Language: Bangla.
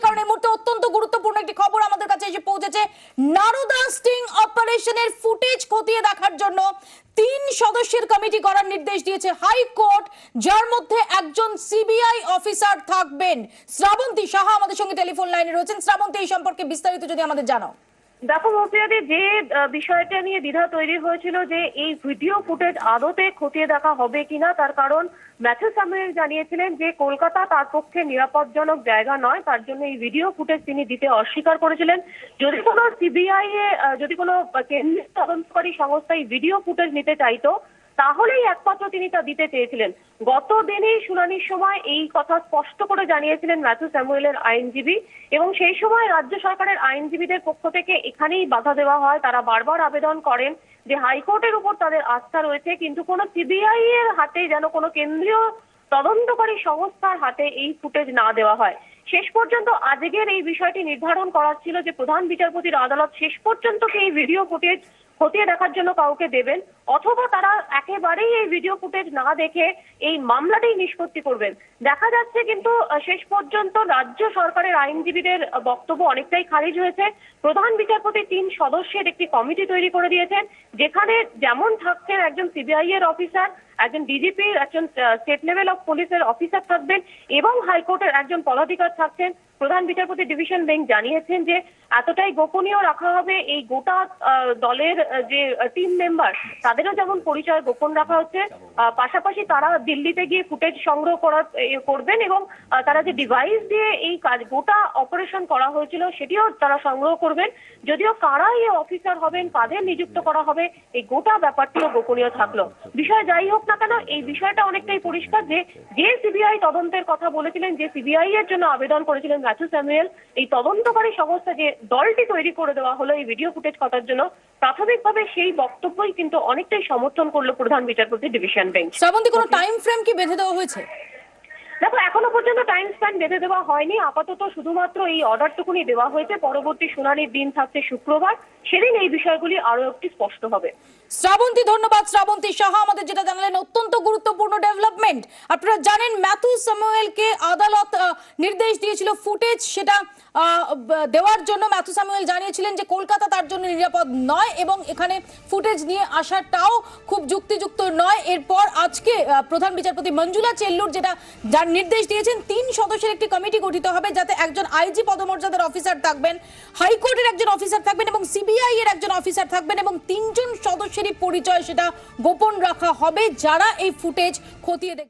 কারণ এই মুহূর্তে অত্যন্ত গুরুত্বপূর্ণ একটি খবর আমাদের কাছে এসে পৌঁছেছে। নারদা স্টিং অপারেশনের ফুটেজ খতিয়ে দেখার জন্য 3 সদস্যের কমিটি করার নির্দেশ দিয়েছে হাইকোর্ট, যার মধ্যে একজন সিবিআই অফিসার থাকবেন। শ্রাবন্তী সাহা আমাদের সঙ্গে টেলিফোন লাইনে রয়েছেন। শ্রাবন্তী, এই সম্পর্কে বিস্তারিত যদি আমাদের জানাও। দেখো মৌপিয়াদি, যে বিষয়টা নিয়ে দ্বিধা তৈরি হয়েছিল যে এই ভিডিও ফুটেজ আদতে খতিয়ে দেখা হবে কিনা, তার কারণ ম্যাথিউ স্যামুয়েল জানিয়েছিলেন যে কলকাতা তার পক্ষে নিরাপদজনক জায়গা নয়, তার জন্য এই ভিডিও ফুটেজ তিনি দিতে অস্বীকার করেছিলেন। যদি কোনো সিবিআই যদি কোনো কেন্দ্রীয় তদন্তকারী সংস্থা এই ভিডিও ফুটেজ নিতে চাইতো তাহলেই একমাত্র তিনি তা দিতে চেয়েছিলেন। গত দিনেই শুনানির সময় এই কথা স্পষ্ট করে জানিয়েছিলেন ম্যাথিউ স্যামুয়েলের আইনজীবী, এবং সেই সময় রাজ্য সরকারের আইনজীবীদের পক্ষ থেকে এখানেই বাধা দেওয়া হয়। তারা বারবার আবেদন করেন যে হাইকোর্টের উপর তাদের আস্থা রয়েছে, কিন্তু কোনো সিবিআই এর হাতে যেন কোনো কেন্দ্রীয় তদন্তকারী সংস্থার হাতে এই ফুটেজ না দেওয়া হয়। শেষ পর্যন্ত আজকের এই বিষয়টি নির্ধারণ করা ছিল যে প্রধান বিচারপতির আদালত শেষ পর্যন্ত কি এই ভিডিও ফুটেজ খতিয়ে দেখার জন্য কাউকে দেবেন, অথবা তারা একেবারেই এই ভিডিও ফুটেজ না দেখে এই মামলাটি নিষ্পত্তি করবেন। দেখা যাচ্ছে কিন্তু শেষ পর্যন্ত রাজ্য সরকারের আইনজীবীদের বক্তব্য অনেকটাই খারিজ হয়েছে। প্রধান বিচারপতি 3 সদস্যের একটি কমিটি তৈরি করে দিয়েছেন, যেখানে যেমন থাকছেন একজন সিবিআই এর অফিসার, একজন ডিজিপি, একজন স্টেট লেভেল অফ পুলিশের অফিসার থাকবেন এবং হাইকোর্টের একজন পদাধিকার থাকছেন। প্রধান বিচারপতি ডিভিশন বেঞ্চ জানিয়েছেন যে এতটাই গোপনীয় রাখা হবে, এই গোটা দলের যে টিম মেম্বার তাদেরও যেমন পরিচয় গোপন রাখা হচ্ছে, পাশাপাশি তারা দিল্লিতে গিয়ে ফুটেজ সংগ্রহ করবেন এবং তারা যে ডিভাইস দিয়ে এই কাজ গোটা অপারেশন করা হয়েছিল সেটিও তারা সংগ্রহ করবেন। যদিও কারা এই অফিসার হবেন, কাদের নিযুক্ত করা হবে, এই গোটা ব্যাপারটিও গোপনীয় থাকলো। বিষয় যাই হোক না কেন, এই বিষয়টা অনেকটাই পরিষ্কার যে সিবিআই তদন্তের কথা বলেছিলেন, যে সিবিআই এর জন্য আবেদন করেছিলেন ম্যাথিউ স্যামুয়েল, এই তদন্তকারী সংস্থা যে দলটি তৈরি করে দেওয়া হলো এই ভিডিও ফুটেজ করার জন্য, প্রাথমিকভাবে সেই বক্তব্যই কিন্তু অনেকটাই সমর্থন করলো প্রধান বিচারপতি ডিভিশন বেঞ্চ। শ্রাবন্তী, কোনো টাইম ফ্রেম কি বেঁধে দেওয়া হয়েছে? দেখো, এখনো পর্যন্ত টাইম স্প্যান বেঁধে দেওয়া হয়নি। আপাতত শুধুমাত্র এই অর্ডারটুকুনি দেওয়া হয়েছে। পরবর্তী শুনানির দিন থাকছে শুক্রবার, সেদিন এই বিষয়গুলি আরো একটু স্পষ্ট হবে। শ্রাবন্তী, ধন্যবাদ। শ্রাবন্তী সাহা আমাদের যেটা জানালেন, অত্যন্ত গুরুত্বপূর্ণ ডেভেলপমেন্ট। আপনারা জানেন ম্যাথিউ স্যামুয়েলকে আদালত নির্দেশ দিয়েছিল ফুটেজ সেটা দেওয়ার জন্য। ম্যাথিউ স্যামুয়েল জানিয়েছিলেন যে কলকাতা তার জন্য নিরাপদ নয় এবং এখানে ফুটেজ নিয়ে আসাটাও খুব যুক্তিযুক্ত নয়। এরপর আজকে প্রধান বিচারপতি মঞ্জুলা চেল্লুর যার নির্দেশ দিয়েছেন 3 সদস্যের একটি কমিটি গঠিত হবে, যাতে একজন আইজি পদমর্যাদার অফিসার থাকবেন, হাইকোর্টের একজন অফিসার থাকবেন এবং সিবিআই এর একজন অফিসার থাকবেন, এবং 3 জন সদস্যেরই পরিচয় সেটা গোপন রাখা হবে, যারা এই ফুটেজ খতিয়ে দেখবেন।